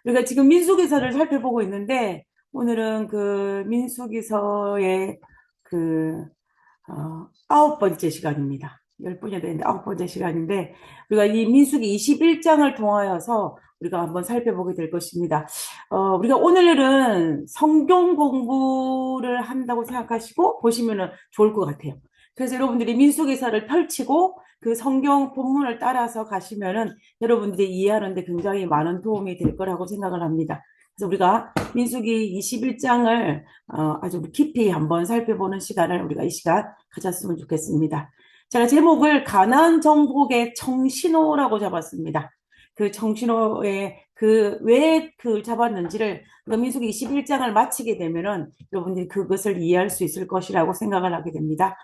우리가 지금 민수기서를 살펴보고 있는데, 오늘은 그 민수기서의 그, 9번째 시간입니다. 10분이 되는데 9번째 시간인데, 우리가 이 민수기 21장을 통하여서 우리가 한번 살펴보게 될 것입니다. 우리가 오늘은 성경 공부를 한다고 생각하시고 보시면 좋을 것 같아요. 그래서 여러분들이 민수기서를 펼치고 그 성경 본문을 따라서 가시면은 여러분들이 이해하는데 굉장히 많은 도움이 될 거라고 생각을 합니다. 그래서 우리가 민수기 21장을 아주 깊이 한번 살펴보는 시간을 우리가 이 시간 가졌으면 좋겠습니다. 제가 제목을 가나안 정복의 청신호라고 잡았습니다. 그 청신호의 왜 그 잡았는지를 민수기 21장을 마치게 되면은 여러분들이 그것을 이해할 수 있을 것이라고 생각을 하게 됩니다.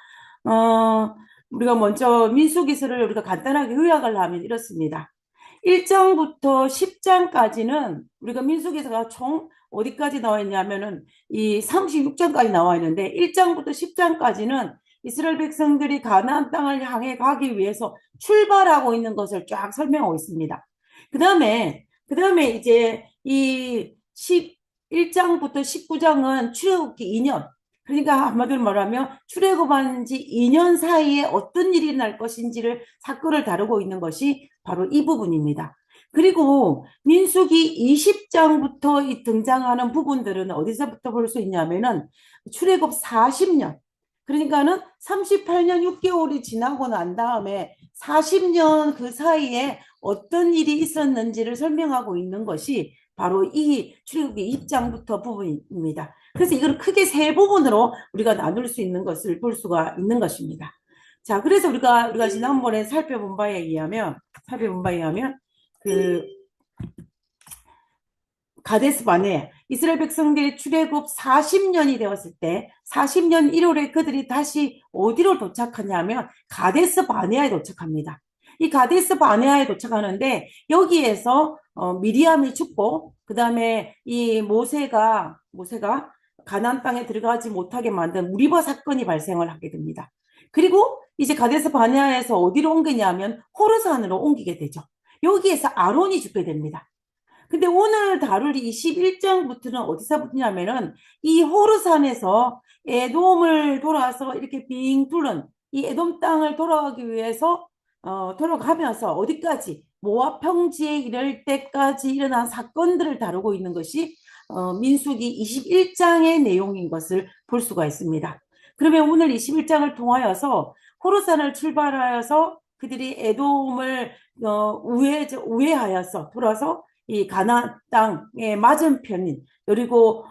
어, 우리가 먼저 민수기서를 우리가 간단하게 요약을 하면 이렇습니다. 1장부터 10장까지는 우리가 민수기서가 총 어디까지 나와 있냐면은 이 36장까지 나와 있는데 1장부터 10장까지는 이스라엘 백성들이 가나안 땅을 향해 가기 위해서 출발하고 있는 것을 쫙 설명하고 있습니다. 그다음에 이제 이 11장부터 19장은 출애굽기 2년, 그러니까 한마디로 말하면 출애굽한 지 2년 사이에 어떤 일이 날 것인지를 사건을 다루고 있는 것이 바로 이 부분입니다. 그리고 민수기 20장부터 등장하는 부분들은 어디서부터 볼 수 있냐면은 출애굽 40년, 그러니까는 38년 6개월이 지나고 난 다음에 40년 그 사이에 어떤 일이 있었는지를 설명하고 있는 것이 바로 이 출애굽기 20장부터 부분입니다. 그래서 이걸 크게 세 부분으로 우리가 나눌 수 있는 것을 볼 수가 있는 것입니다. 자, 그래서 우리가 지난번에 살펴본 바에 의하면 그 가데스 바네 이스라엘 백성들이 출애굽 40년이 되었을 때 40년 1월에 그들이 다시 어디로 도착하냐면 가데스 바네아에 도착합니다. 이 가데스 바네아에 도착하는데 여기에서 미리암이 죽고 그 다음에 이 모세가 가나안 땅에 들어가지 못하게 만든 무리바 사건이 발생을 하게 됩니다. 그리고 이제 가데스 바네아에서 어디로 옮기냐면 호르산으로 옮기게 되죠. 여기에서 아론이 죽게 됩니다. 근데 오늘 다룰 이 11장부터는 어디서 붙냐면은 이 호르산에서 에돔을 돌아서 이렇게 빙 둘른 이 에돔 땅을 돌아가기 위해서 돌아가면서 어디까지 모압 평지에 이를 때까지 일어난 사건들을 다루고 있는 것이 민수기 21장의 내용인 것을 볼 수가 있습니다. 그러면 오늘 21장을 통하여서 호르산을 출발하여서 그들이 에돔을 우회하여서 돌아서 이 가나안 땅의 맞은편인 여리고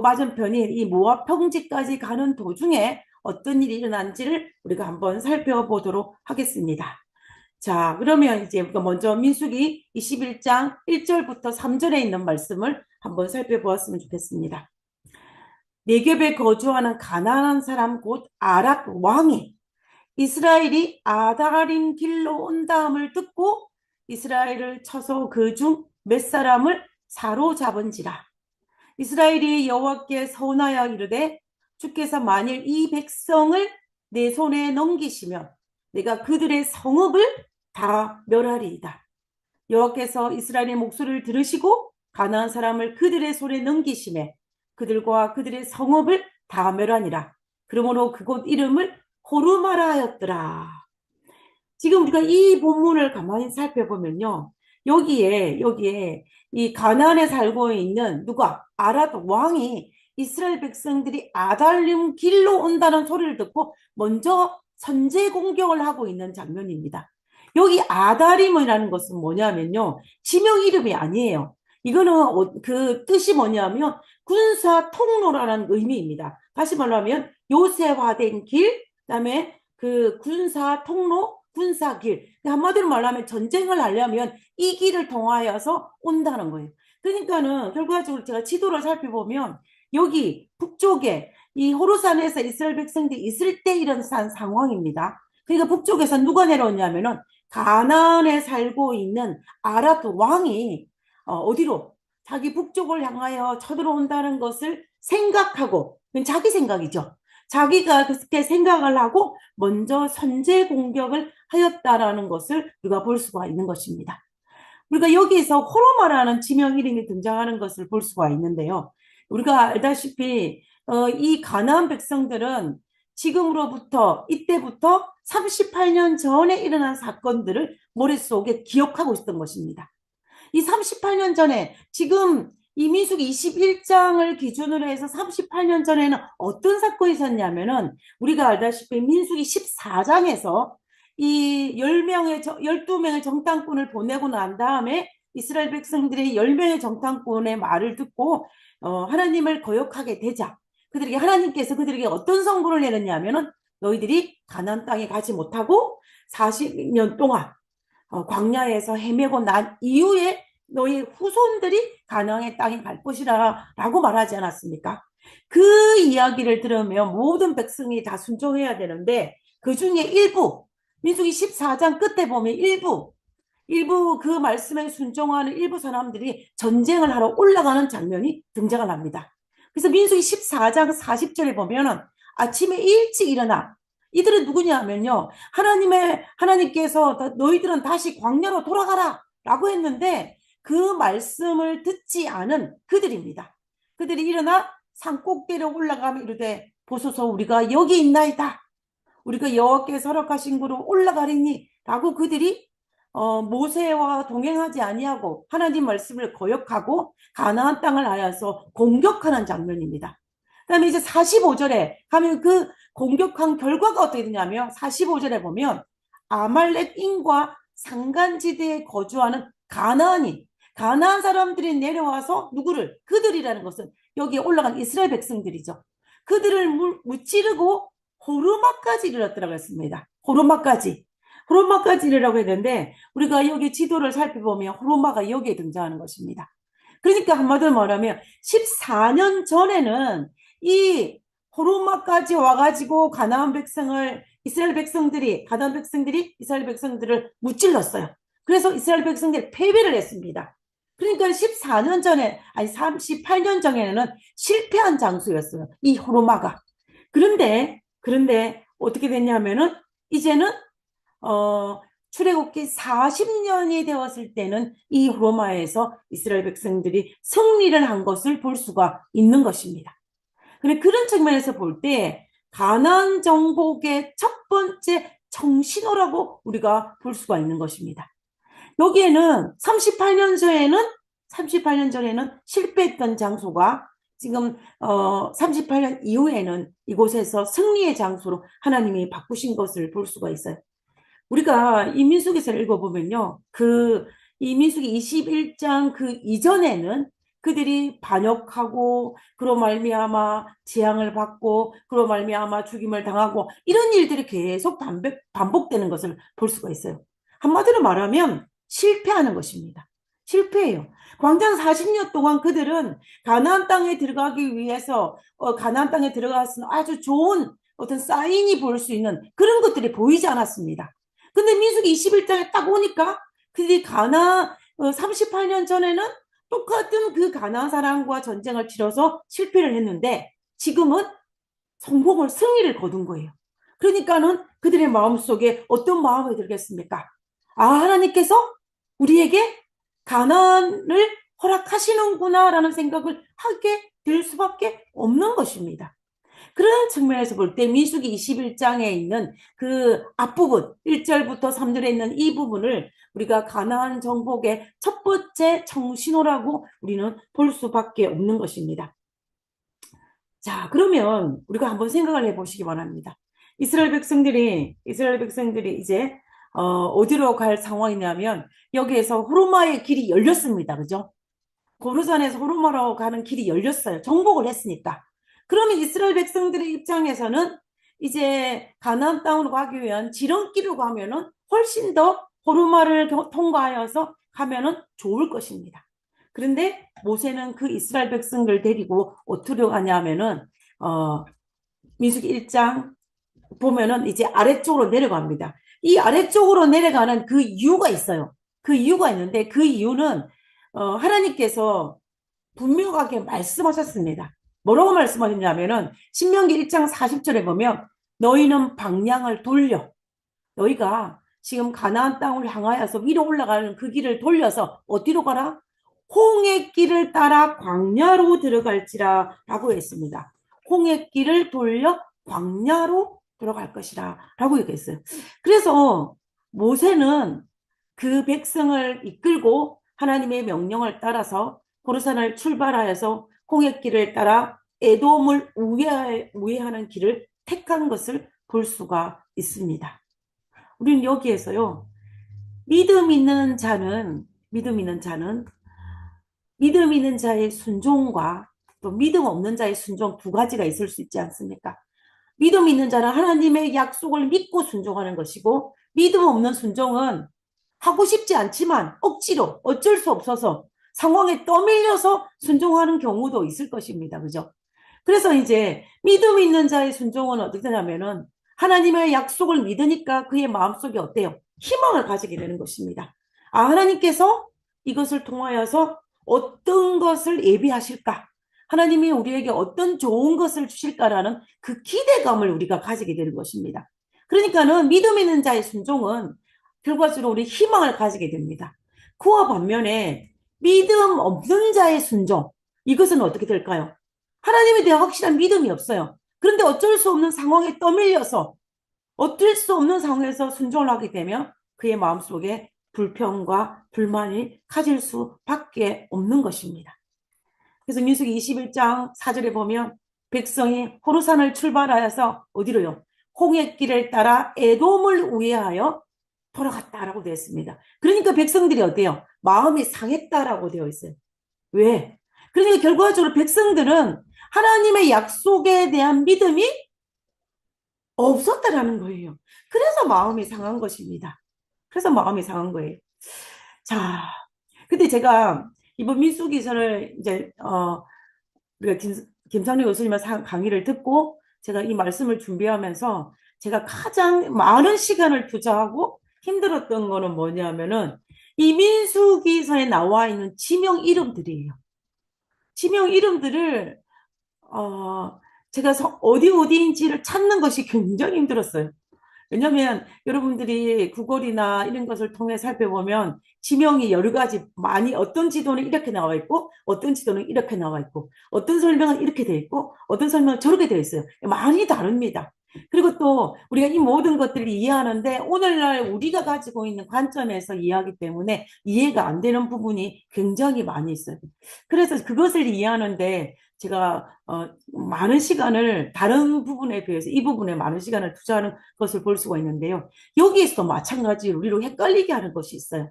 맞은편인 이 모압 평지까지 가는 도중에 어떤 일이 일어난지를 우리가 한번 살펴보도록 하겠습니다. 자, 그러면 이제 우리가 먼저 민수기 21장 1절부터 3절에 있는 말씀을 한번 살펴보았으면 좋겠습니다. 네겝에 거주하는 가나안 사람 곧 아락 왕이 이스라엘이 아다림 길로 온다함을 듣고 이스라엘을 쳐서 그 중 몇 사람을 사로잡은지라. 이스라엘이 여호와께 서운하여 이르되 주께서 만일 이 백성을 내 손에 넘기시면 내가 그들의 성읍을 다 멸하리이다. 여호와께서 이스라엘의 목소리를 들으시고 가나안 사람을 그들의 손에 넘기심에 그들과 그들의 성읍을 다 멸하니라. 그러므로 그곳 이름을 호르마라 하였더라. 지금 우리가 이 본문을 가만히 살펴보면요. 여기에 이 가나안에 살고 있는 누가 아랏 왕이 이스라엘 백성들이 아달림 길로 온다는 소리를 듣고 먼저 선제 공격을 하고 있는 장면입니다. 여기 아다림이라는 것은 뭐냐면요. 지명 이름이 아니에요. 이거는 그 뜻이 뭐냐면 군사 통로라는 의미입니다. 다시 말하면 요새화된 길, 그다음에 그 군사 통로, 군사길. 한마디로 말하면 전쟁을 하려면 이 길을 통하여서 온다는 거예요. 그러니까는 결과적으로 제가 지도를 살펴보면 여기 북쪽에 이 호르산에서 이스라엘 백성들이 있을 때 이런 상황입니다. 그러니까 북쪽에서 누가 내려오냐면은 가나안에 살고 있는 아랍 왕이 어디로 자기 북쪽을 향하여 쳐들어온다는 것을 생각하고, 자기 생각이죠. 자기가 그렇게 생각을 하고 먼저 선제 공격을 하였다라는 것을 우리가 볼 수가 있는 것입니다. 우리가 여기에서 호르마라는 지명 이름이 등장하는 것을 볼 수가 있는데요. 우리가 알다시피 이 가나안 백성들은 지금으로부터 이때부터 38년 전에 일어난 사건들을 머릿속에 기억하고 있었던 것입니다. 이 38년 전에 지금 이 민수기 21장을 기준으로 해서 38년 전에는 어떤 사건이 있었냐면은 우리가 알다시피 민수기 14장에서 이 10명의 12명의 정탐꾼을 보내고 난 다음에 이스라엘 백성들이 10명의 정탐꾼의 말을 듣고 하나님을 거역하게 되자 그들에게 하나님께서 그들에게 어떤 선고를 내렸냐면은 너희들이 가나안 땅에 가지 못하고 40년 동안 광야에서 헤매고 난 이후에 너희 후손들이 가나안의 땅에 갈 것이라 라고 말하지 않았습니까? 그 이야기를 들으면 모든 백성이 다 순종해야 되는데 그 중에 일부 민수기 14장 끝에 보면 일부 그 말씀에 순종하는 일부 사람들이 전쟁을 하러 올라가는 장면이 등장을 합니다. 그래서 민수기 14장 40절에 보면은 아침에 일찍 일어나 이들은 누구냐면요. 하나님께서 너희들은 다시 광야로 돌아가라 라고 했는데 그 말씀을 듣지 않은 그들입니다. 그들이 일어나 산 꼭대기로 올라가며 이르되 보소서 우리가 여기 있나이다. 우리가 여호와께서 허락하신 곳으로 올라가리니 라고 그들이 모세와 동행하지 아니하고 하나님 말씀을 거역하고 가나안 땅을 하여서 공격하는 장면입니다. 그다음에 이제 45절에 가면 그 공격한 결과가 어떻게 되냐면 45절에 보면 아말렉인과 산간지대에 거주하는 가나안 사람들이 내려와서 누구를 그들이라는 것은 여기에 올라간 이스라엘 백성들이죠. 그들을 무찌르고 호르마까지 이르렀더라고 했습니다. 호르마까지 이르라고 했는데 우리가 여기 지도를 살펴보면 호르마가 여기에 등장하는 것입니다. 그러니까 한마디로 말하면 14년 전에는 이 호르마까지 와가지고 가나안 이스라엘 백성들을 무찔렀어요. 그래서 이스라엘 백성들이 패배를 했습니다. 그러니까 14년 전에, 아니 38년 전에는 실패한 장소였어요. 이 호르마가. 그런데 어떻게 됐냐면은 이제는 출애굽기 40년이 되었을 때는 이 로마에서 이스라엘 백성들이 승리를 한 것을 볼 수가 있는 것입니다. 그런 측면에서 볼 때 가나안 정복의 첫 번째 청신호라고 우리가 볼 수가 있는 것입니다. 여기에는 38년 전에는 실패했던 장소가 지금 38년 이후에는 이곳에서 승리의 장소로 하나님이 바꾸신 것을 볼 수가 있어요. 우리가 이 민수기서를 읽어보면요. 이 민수기 21장 그 이전에는 그들이 반역하고 그로 말미암아 재앙을 받고 그로 말미암아 죽임을 당하고 이런 일들이 계속 반복되는 것을 볼 수가 있어요. 한마디로 말하면 실패하는 것입니다. 실패해요. 광장 40년 동안 그들은 가나안 땅에 들어가기 위해서 가나안 땅에 들어가서는 아주 좋은 어떤 사인이 보일 수 있는 그런 것들이 보이지 않았습니다. 근데 민수기 21장에 딱 오니까 그들이 38년 전에는 똑같은 그 가나안 사람과 전쟁을 치러서 실패를 했는데 지금은 승리를 거둔 거예요. 그러니까는 그들의 마음속에 어떤 마음이 들겠습니까? 하나님께서 우리에게 가나안을 허락하시는구나라는 생각을 하게 될 수밖에 없는 것입니다. 그런 측면에서 볼 때 민수기 21장에 있는 그 앞부분 1절부터 3절에 있는 이 부분을 우리가 가나안 정복의 첫 번째 청신호라고 우리는 볼 수밖에 없는 것입니다. 자, 그러면 우리가 한번 생각을 해보시기 바랍니다. 이스라엘 백성들이 이제 어디로 갈 상황이냐면 여기에서 호르마의 길이 열렸습니다. 그죠? 고르산에서 호르마로 가는 길이 열렸어요. 정복을 했으니까. 그러면 이스라엘 백성들의 입장에서는 이제 가나안 땅으로 가기 위한 지름길로 가면은 훨씬 더 호르마를 통과하여서 가면은 좋을 것입니다. 그런데 모세는 그 이스라엘 백성들 데리고 어디로 가냐면은 민수기 1장 보면은 이제 아래쪽으로 내려갑니다. 이 아래쪽으로 내려가는 그 이유가 있어요. 그 이유가 있는데 그 이유는 하나님께서 분명하게 말씀하셨습니다. 뭐라고 말씀하셨냐면은 신명기 1장 40절에 보면 너희는 방향을 돌려 너희가 지금 가나안 땅을 향하여서 위로 올라가는 그 길을 돌려서 어디로 가라? 홍해길을 따라 광야로 들어갈지라 라고 했습니다. 홍해길을 돌려 광야로 들어갈 것이라 라고 얘기했어요. 그래서 모세는 그 백성을 이끌고 하나님의 명령을 따라서 호르산을 출발하여서 홍해길을 따라 에돔을 우회하는 길을 택한 것을 볼 수가 있습니다. 우리는 여기에서요, 믿음 있는 자의 순종과 또 믿음 없는 자의 순종 두 가지가 있을 수 있지 않습니까? 믿음 있는 자는 하나님의 약속을 믿고 순종하는 것이고, 믿음 없는 순종은 하고 싶지 않지만 억지로 어쩔 수 없어서 상황에 떠밀려서 순종하는 경우도 있을 것입니다. 그죠? 그래서 이제 믿음 있는 자의 순종은 어떻게 되냐면은 하나님의 약속을 믿으니까 그의 마음속에 어때요? 희망을 가지게 되는 것입니다. 아, 하나님께서 이것을 통하여서 어떤 것을 예비하실까? 하나님이 우리에게 어떤 좋은 것을 주실까라는 그 기대감을 우리가 가지게 되는 것입니다. 그러니까는 믿음 있는 자의 순종은 결과적으로 우리 희망을 가지게 됩니다. 그와 반면에 믿음 없는 자의 순종, 이것은 어떻게 될까요? 하나님에 대한 확실한 믿음이 없어요. 그런데 어쩔 수 없는 상황에 떠밀려서 어쩔 수 없는 상황에서 순종을 하게 되면 그의 마음속에 불평과 불만이 가질 수밖에 없는 것입니다. 그래서 민수기 21장 4절에 보면 백성이 호르산을 출발하여서 어디로요? 홍해길을 따라 에돔을 우회하여 돌아갔다라고 되어 있습니다. 그러니까 백성들이 어때요? 마음이 상했다라고 되어 있어요. 왜? 그러니까 결과적으로 백성들은 하나님의 약속에 대한 믿음이 없었다라는 거예요. 그래서 마음이 상한 것입니다. 그래서 마음이 상한 거예요. 자, 근데 제가 이번 민수기서를 이제 우리가 김상리 교수님의 강의를 듣고 제가 이 말씀을 준비하면서 제가 가장 많은 시간을 투자하고 힘들었던 거는 뭐냐면은 이 민수기서에 나와 있는 지명 이름들이에요. 지명 이름들을 제가 어디인지를 찾는 것이 굉장히 힘들었어요. 왜냐면 여러분들이 구글이나 이런 것을 통해 살펴보면 지명이 여러 가지 많이 어떤 지도는 이렇게 나와 있고 어떤 지도는 이렇게 나와 있고 어떤 설명은 이렇게 돼 있고 어떤 설명은 저렇게 되어 있어요. 많이 다릅니다. 그리고 또 우리가 이 모든 것들을 이해하는데 오늘날 우리가 가지고 있는 관점에서 이해하기 때문에 이해가 안 되는 부분이 굉장히 많이 있어요. 그래서 그것을 이해하는데 제가 많은 시간을 다른 부분에 비해서 이 부분에 많은 시간을 투자하는 것을 볼 수가 있는데요. 여기에서도 마찬가지로 우리로 헷갈리게 하는 것이 있어요.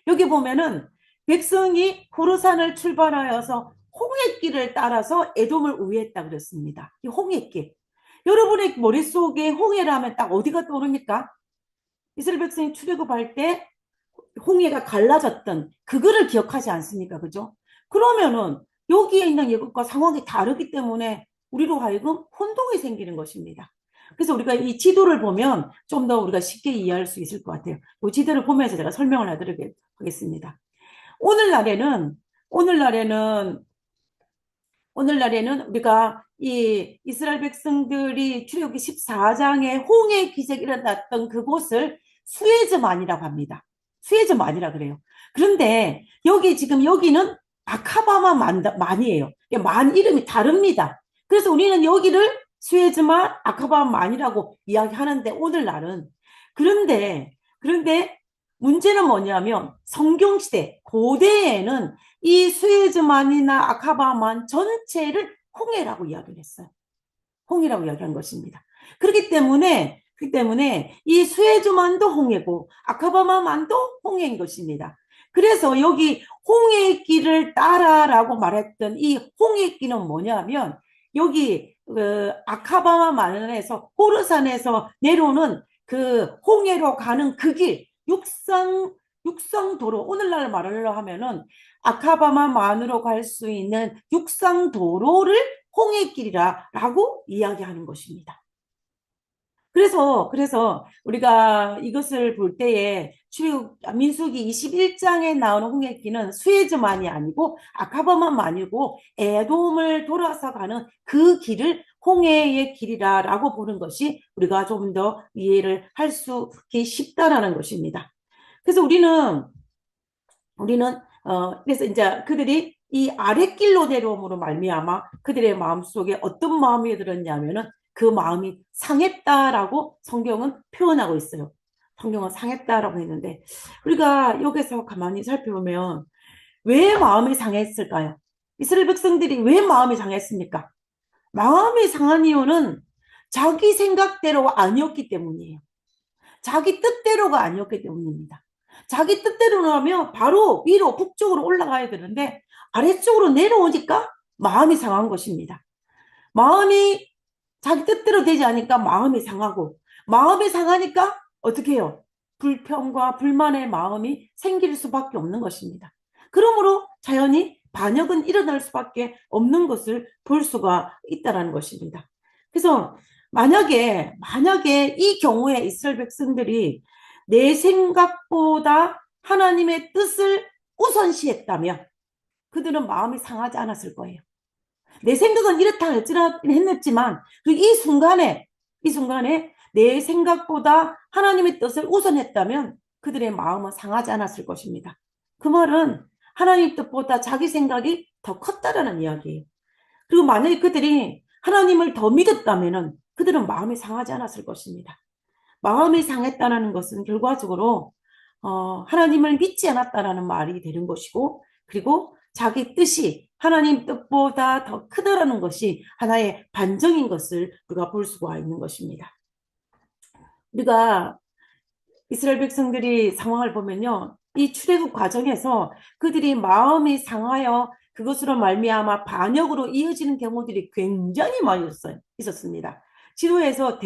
여기 보면은 백성이 호르산을 출발하여서 홍해길을 따라서 에돔을 우회했다 그랬습니다. 이 홍해길. 여러분의 머릿속에 홍해라면 딱 어디가 떠오릅니까? 이스라엘 백성이 출애굽할 때 홍해가 갈라졌던 그거를 기억하지 않습니까? 그죠? 그러면은 여기에 있는 예국과 상황이 다르기 때문에 우리로 하여금 혼동이 생기는 것입니다. 그래서 우리가 이 지도를 보면 좀 더 우리가 쉽게 이해할 수 있을 것 같아요. 이 지도를 보면서 제가 설명을 해드리겠습니다. 오늘날에는 오늘날에는 오늘날에는 우리가 이 이스라엘 백성들이 출애굽기 14장에 홍해 기적이 일어났던 그곳을 수에즈만이라고 합니다. 수에즈만이라 그래요. 그런데 여기는 아카바만이에요. 만 이름이 다릅니다. 그래서 우리는 여기를 수에즈만 아카바만이라고 이야기하는데 오늘날은 그런데 문제는 뭐냐면 성경시대 고대에는 이 수에즈만이나 아카바만 전체를 홍해라고 이야기를 했어요. 홍해라고 이야기한 것입니다. 그렇기 때문에 이 수에즈만도 홍해고 아카바만도 홍해인 것입니다. 그래서 여기 홍해길을 따라라고 말했던 이 홍해길은 뭐냐면 여기 아카바만에서 호르산에서 내려오는 그 홍해로 가는 그 길, 육상도로, 오늘날 말로 하면은 아카바만만으로 갈 수 있는 육상도로를 홍해길이라고 이야기하는 것입니다. 그래서 우리가 이것을 볼 때에 민수기 21장에 나오는 홍해길은 수에즈만이 아니고 아카바만 아니고 에돔을 돌아서 가는 그 길을 홍해의 길이라고 보는 것이 우리가 좀 더 이해를 할 수 쉽다라는 것입니다. 그래서 우리는 그래서 이제 그들이 이 아랫길로 내려옴으로 말미암아 그들의 마음속에 어떤 마음이 들었냐면은 그 마음이 상했다라고 성경은 표현하고 있어요. 성경은 상했다라고 했는데 우리가 여기서 가만히 살펴보면 왜 마음이 상했을까요? 이스라엘 백성들이 왜 마음이 상했습니까? 마음이 상한 이유는 자기 생각대로 아니었기 때문이에요. 자기 뜻대로가 아니었기 때문입니다. 자기 뜻대로라면 바로 위로 북쪽으로 올라가야 되는데 아래쪽으로 내려오니까 마음이 상한 것입니다. 마음이 자기 뜻대로 되지 않으니까 마음이 상하고 마음이 상하니까 어떻게 해요? 불평과 불만의 마음이 생길 수밖에 없는 것입니다. 그러므로 자연히 반역은 일어날 수밖에 없는 것을 볼 수가 있다는 것입니다. 그래서 만약에 이 경우에 이스라엘 백성들이 내 생각보다 하나님의 뜻을 우선시했다면 그들은 마음이 상하지 않았을 거예요. 내 생각은 이렇다 했지만 이 순간에 내 생각보다 하나님의 뜻을 우선했다면 그들의 마음은 상하지 않았을 것입니다. 그 말은 하나님 뜻보다 자기 생각이 더 컸다라는 이야기예요. 그리고 만약에 그들이 하나님을 더 믿었다면 그들은 마음이 상하지 않았을 것입니다. 마음이 상했다는 것은 결과적으로 하나님을 믿지 않았다라는 말이 되는 것이고 그리고 자기 뜻이 하나님 뜻보다 더 크다라는 것이 하나의 반증인 것을 우리가 볼 수가 있는 것입니다. 우리가 이스라엘 백성들이 상황을 보면요. 이 출애굽 과정에서 그들이 마음이 상하여 그것으로 말미암아 반역으로 이어지는 경우들이 굉장히 많이 있었습니다. 지도에서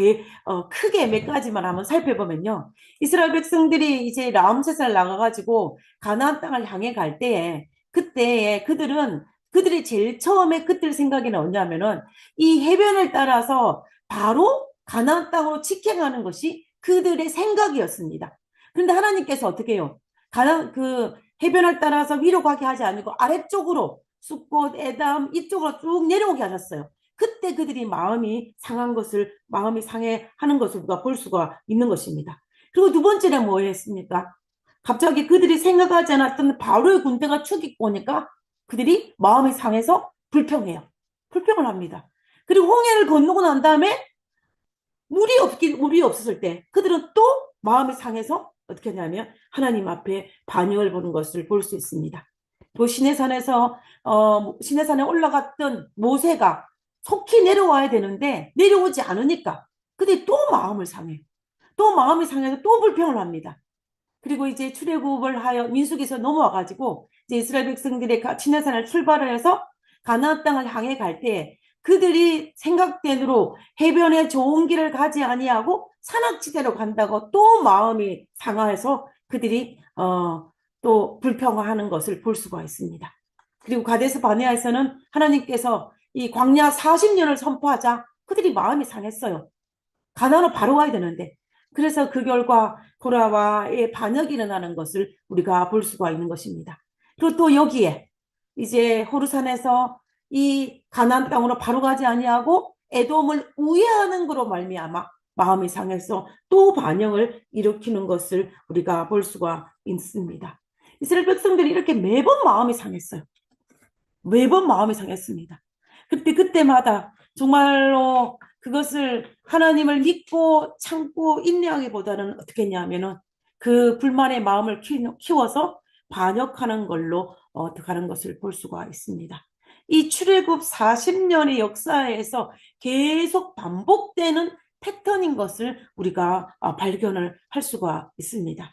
크게 몇 가지만 한번 살펴보면요. 이스라엘 백성들이 이제 라암셋을 나가가지고 가나안 땅을 향해 갈 때에 그때에 그들이 제일 처음에 그들 생각이 뭐냐면은 이 해변을 따라서 바로 가나안 땅으로 직행하는 것이 그들의 생각이었습니다. 그런데 하나님께서 어떻게 해요? 그 해변을 따라서 위로 가게 하지 않고 아래쪽으로 숫꽃, 에담 이쪽으로 쭉 내려오게 하셨어요. 그때 그들이 마음이 상해 하는 것을 우리가 볼 수가 있는 것입니다. 그리고 두 번째는 뭐 했습니까? 갑자기 그들이 생각하지 않았던 바로의 군대가 추격고 오니까 그들이 마음이 상해서 불평해요. 불평을 합니다. 그리고 홍해를 건너고 난 다음에 물이 없었을 때 그들은 또 마음이 상해서 어떻게 하냐면 하나님 앞에 반역을 보는 것을 볼 수 있습니다. 또 시내산에 올라갔던 모세가 속히 내려와야 되는데 내려오지 않으니까 그들이 또 마음을 상해요. 또 마음이 상해서 또 불평을 합니다. 그리고 이제 출애굽을 하여 민수기에서 넘어와 가지고 이제 이스라엘 백성들의 시내산을 출발을 해서 가나안 땅을 향해 갈 때 그들이 생각대로 해변에 좋은 길을 가지 아니하고 산악지대로 간다고 또 마음이 상해서 그들이 또 불평하는 것을 볼 수가 있습니다. 그리고 가데스 바네아에서는 하나님께서 이 광야 40년을 선포하자 그들이 마음이 상했어요. 가나안으로 바로 가야 되는데 그래서 그 결과 고라와의 반역이 일어나는 것을 우리가 볼 수가 있는 것입니다. 그리고 또 여기에 이제 호르산에서 이 가나안 땅으로 바로 가지 아니하고 에돔을 우회하는 거로 말미암아 마음이 상해서 또 반역을 일으키는 것을 우리가 볼 수가 있습니다. 이스라엘 백성들이 이렇게 매번 마음이 상했어요. 매번 마음이 상했습니다. 그때마다 정말로 그것을 하나님을 믿고 참고 인내하기보다는 어떻게 했냐면은 그 불만의 마음을 키워서 반역하는 걸로 가는 것을 볼 수가 있습니다. 이 출애굽 40년의 역사에서 계속 반복되는 패턴인 것을 우리가 발견을 할 수가 있습니다.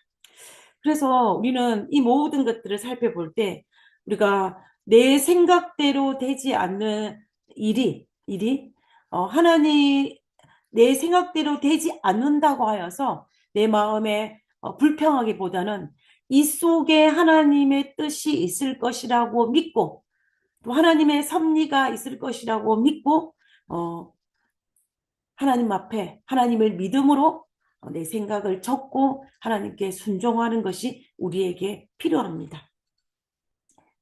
그래서 우리는 이 모든 것들을 살펴볼 때 우리가 내 생각대로 되지 않는 일이 하나님 내 생각대로 되지 않는다고 하여서 내 마음에 불평하기보다는 이 속에 하나님의 뜻이 있을 것이라고 믿고 또 하나님의 섭리가 있을 것이라고 믿고 하나님 앞에 하나님을 믿음으로 내 생각을 적고 하나님께 순종하는 것이 우리에게 필요합니다.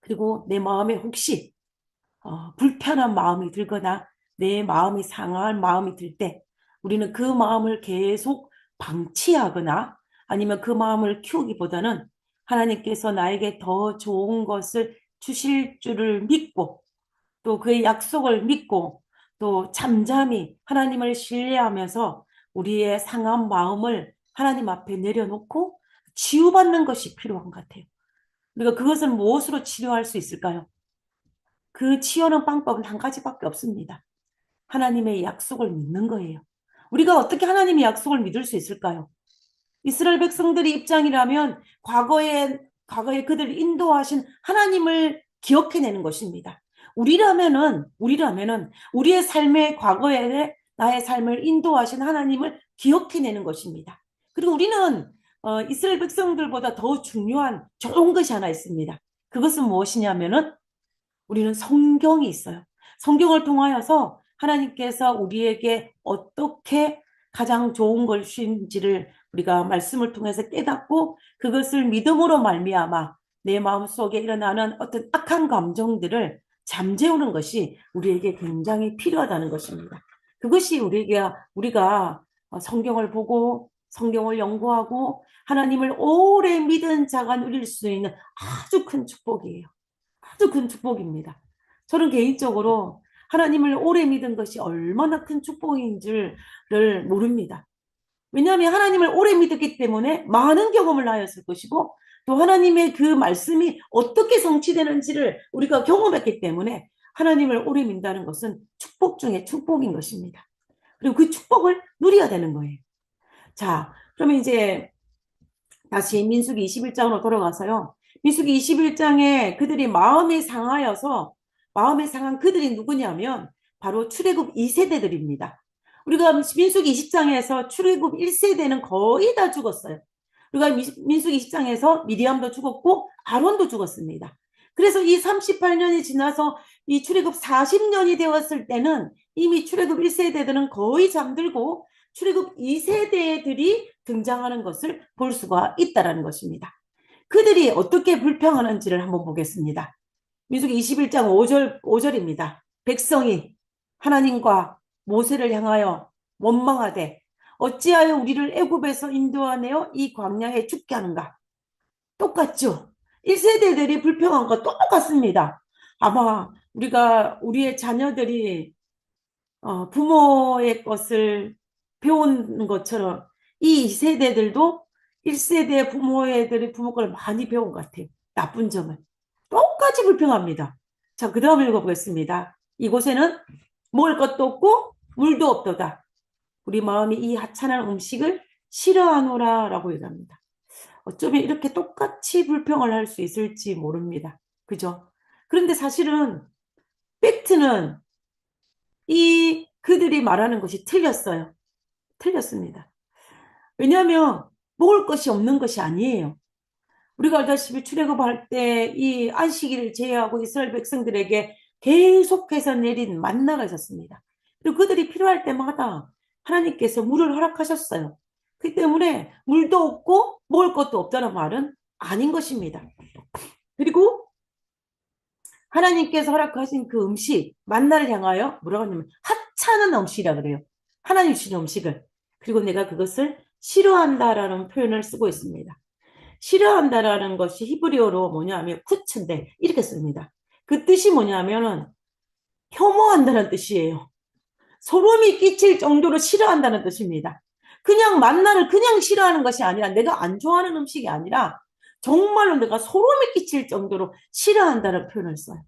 그리고 내 마음에 혹시 불편한 마음이 들거나 내 마음이 상한 마음이 들 때 우리는 그 마음을 계속 방치하거나 아니면 그 마음을 키우기보다는 하나님께서 나에게 더 좋은 것을 주실 줄을 믿고 또 그의 약속을 믿고 또 잠잠히 하나님을 신뢰하면서 우리의 상한 마음을 하나님 앞에 내려놓고 치유받는 것이 필요한 것 같아요. 우리가 그것을 무엇으로 치료할 수 있을까요? 그 치유하는 방법은 한 가지밖에 없습니다. 하나님의 약속을 믿는 거예요. 우리가 어떻게 하나님의 약속을 믿을 수 있을까요? 이스라엘 백성들의 입장이라면 과거에 그들을 인도하신 하나님을 기억해내는 것입니다. 우리라면은 우리의 삶의 과거에 나의 삶을 인도하신 하나님을 기억해내는 것입니다. 그리고 우리는 이스라엘 백성들보다 더 중요한 좋은 것이 하나 있습니다. 그것은 무엇이냐면은 우리는 성경이 있어요. 성경을 통하여서 하나님께서 우리에게 어떻게 가장 좋은 것인지를 우리가 말씀을 통해서 깨닫고 그것을 믿음으로 말미암아 내 마음속에 일어나는 어떤 악한 감정들을 잠재우는 것이 우리에게 굉장히 필요하다는 것입니다. 그것이 우리가 성경을 보고 성경을 연구하고 하나님을 오래 믿은 자가 누릴 수 있는 아주 큰 축복이에요. 아주 큰 축복입니다. 저는 개인적으로 하나님을 오래 믿은 것이 얼마나 큰 축복인지를 모릅니다. 왜냐하면 하나님을 오래 믿었기 때문에 많은 경험을 하였을 것이고 또 하나님의 그 말씀이 어떻게 성취되는지를 우리가 경험했기 때문에 하나님을 오래 믿는다는 것은 축복 중에 축복인 것입니다. 그리고 그 축복을 누려야 되는 거예요. 자, 그러면 이제 다시 민수기 21장으로 돌아가서요. 민수기 21장에 그들이 마음이 상한 그들이 누구냐면 바로 출애굽 2세대들입니다. 우리가 민수기 20장에서 출애굽 1세대는 거의 다 죽었어요. 우리가 민수기 20장에서 미디암도 죽었고 아론도 죽었습니다. 그래서 이 38년이 지나서 이 출애굽 40년이 되었을 때는 이미 출애굽 1세대들은 거의 잠들고 출애굽 2세대들이 등장하는 것을 볼 수가 있다는 것입니다. 그들이 어떻게 불평하는지를 한번 보겠습니다. 민수기 21장 5절입니다. 백성이 하나님과 모세를 향하여 원망하되 어찌하여 우리를 애굽에서 인도하내어 이 광야에 죽게 하는가. 똑같죠. 1세대들이 불평한 것 똑같습니다. 아마 우리의 자녀들이 부모의 것을 배운 것처럼 이 세대들도 1세대 부모애들이 부모 걸 많이 배운 것 같아요. 나쁜 점을. 똑같이 불평합니다. 자, 그 다음 읽어보겠습니다. 이곳에는 먹을 것도 없고 물도 없도다. 우리 마음이 이 하찮은 음식을 싫어하노라 라고 얘기합니다. 어쩌면 이렇게 똑같이 불평을 할 수 있을지 모릅니다. 그죠? 그런데 사실은 팩트는 그들이 말하는 것이 틀렸어요. 틀렸습니다. 왜냐하면 먹을 것이 없는 것이 아니에요. 우리가 알다시피 출애굽할 때 이 안식일을 제외하고 이스라엘 백성들에게 계속해서 내린 만나가 있었습니다. 그리고 그들이 필요할 때마다 하나님께서 물을 허락하셨어요. 그 때문에 물도 없고 먹을 것도 없다는 말은 아닌 것입니다. 그리고 하나님께서 허락하신 그 음식, 만나를 향하여 뭐라고 하냐면 하찮은 음식이라 그래요. 하나님 주신 음식을. 그리고 내가 그것을 싫어한다라는 표현을 쓰고 있습니다. 싫어한다라는 것이 히브리어로 뭐냐면 쿠츠인데 이렇게 씁니다. 그 뜻이 뭐냐면은 혐오한다는 뜻이에요. 소름이 끼칠 정도로 싫어한다는 뜻입니다. 그냥 만나를 그냥 싫어하는 것이 아니라 내가 안 좋아하는 음식이 아니라 정말로 내가 소름이 끼칠 정도로 싫어한다는 표현을 써요.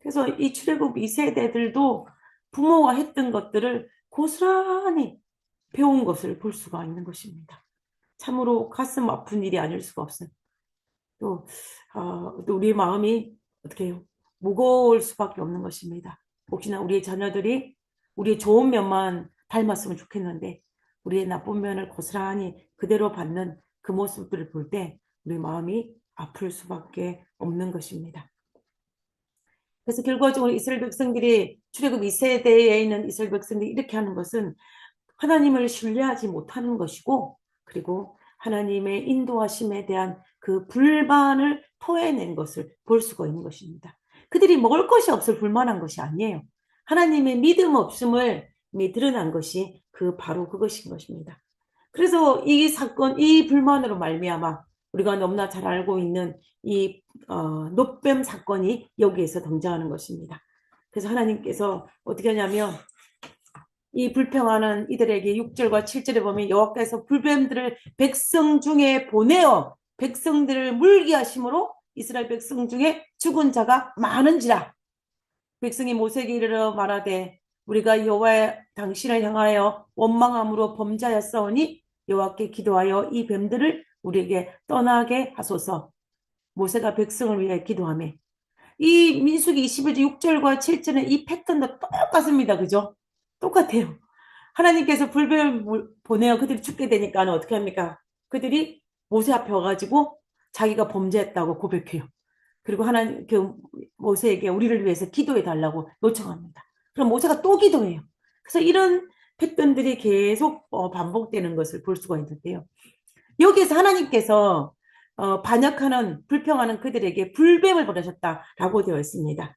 그래서 이 출애굽 2세대들도 부모가 했던 것들을 고스란히 배운 것을 볼 수가 있는 것입니다. 참으로 가슴 아픈 일이 아닐 수가 없어요. 또, 또 우리 마음이 어떻게 무거울 수밖에 없는 것입니다. 혹시나 우리의 자녀들이 우리의 좋은 면만 닮았으면 좋겠는데 우리의 나쁜 면을 고스란히 그대로 받는 그 모습들을 볼 때 우리 마음이 아플 수밖에 없는 것입니다. 그래서 결과적으로 이스라엘 백성들이 출애굽 2세대에 있는 이스라엘 백성들이 이렇게 하는 것은 하나님을 신뢰하지 못하는 것이고, 그리고 하나님의 인도하심에 대한 그 불만을 토해낸 것을 볼 수가 있는 것입니다. 그들이 먹을 것이 없을 불만한 것이 아니에요. 하나님의 믿음 없음을 드러난 것이 바로 그것인 것입니다. 그래서 이 사건, 이 불만으로 말미암아 우리가 너무나 잘 알고 있는 이 놋뱀 사건이 여기에서 등장하는 것입니다. 그래서 하나님께서 어떻게 하냐면 이 불평하는 이들에게 6절과 7절에 보면 여호와께서 불뱀들을 백성 중에 보내어 백성들을 물게 하심으로 이스라엘 백성 중에 죽은 자가 많은지라. 백성이 모세에게 이르러 말하되 우리가 여호와 당신을 향하여 원망함으로 범죄하였사오니 여호와께 기도하여 이 뱀들을 우리에게 떠나게 하소서. 모세가 백성을 위해 기도하며 이 민수기 21장 6절과 7절은 이 패턴도 똑같습니다. 그죠? 똑같아요. 하나님께서 불뱀을 보내어 그들이 죽게 되니까 어떻게 합니까? 그들이 모세 앞에 와가지고 자기가 범죄했다고 고백해요. 그리고 하나님 모세에게 우리를 위해서 기도해 달라고 요청합니다. 그럼 모세가 또 기도해요. 그래서 이런 패턴들이 계속 반복되는 것을 볼 수가 있는데요. 여기에서 하나님께서 반역하는 불평하는 그들에게 불뱀을 보내셨다라고 되어 있습니다.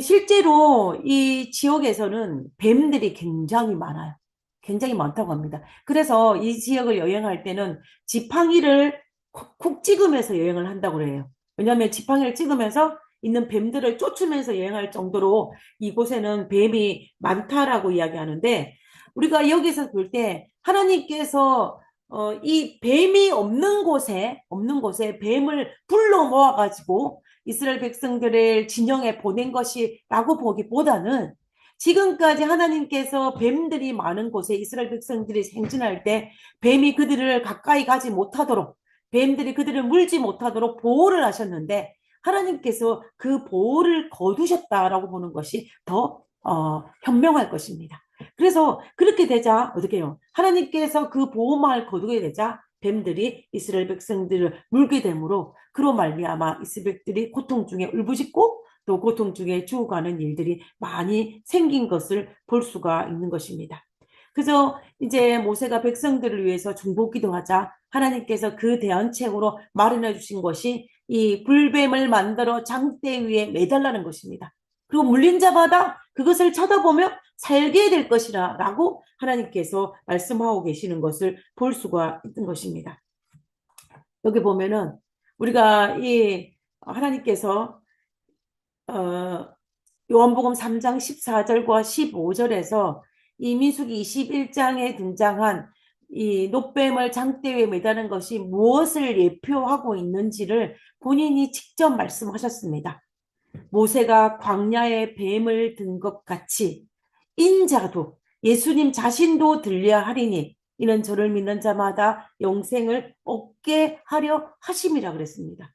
실제로 이 지역에서는 뱀들이 굉장히 많아요. 굉장히 많다고 합니다. 그래서 이 지역을 여행할 때는 지팡이를 콕 찍으면서 여행을 한다고 그래요. 왜냐하면 지팡이를 찍으면서 있는 뱀들을 쫓으면서 여행할 정도로 이곳에는 뱀이 많다라고 이야기하는데 우리가 여기서 볼 때 하나님께서 이 뱀이 없는 곳에 뱀을 불러 모아가지고 이스라엘 백성들을 진영에 보낸 것이라고 보기보다는 지금까지 하나님께서 뱀들이 많은 곳에 이스라엘 백성들이 행진할 때 뱀이 그들을 가까이 가지 못하도록 뱀들이 그들을 물지 못하도록 보호를 하셨는데 하나님께서 그 보호를 거두셨다라고 보는 것이 더 현명할 것입니다. 그래서 그렇게 되자 어떻게 해요? 하나님께서 그 보호망을 거두게 되자 뱀들이 이스라엘 백성들을 물게 되므로 그로 말미암아 이스라엘 백들이 고통 중에 울부짖고 또 고통 중에 죽어가는 일들이 많이 생긴 것을 볼 수가 있는 것입니다. 그래서 이제 모세가 백성들을 위해서 중보기도하자 하나님께서 그 대안책으로 마련해 주신 것이 이 불뱀을 만들어 장대 위에 매달라는 것입니다. 그리고 물린 자마다 그것을 쳐다보며 살게 될 것이라 라고 하나님께서 말씀하고 계시는 것을 볼 수가 있는 것입니다. 여기 보면은 우리가 이 하나님께서 요한복음 3장 14절과 15절에서 이 민수기 21장에 등장한 이 놋뱀을 장대 위에 매다는 것이 무엇을 예표하고 있는지를 본인이 직접 말씀하셨습니다. 모세가 광야에 뱀을 든 것 같이 인자도 예수님 자신도 들려야 하리니 이는 저를 믿는 자마다 영생을 얻게 하려 하심이라 그랬습니다.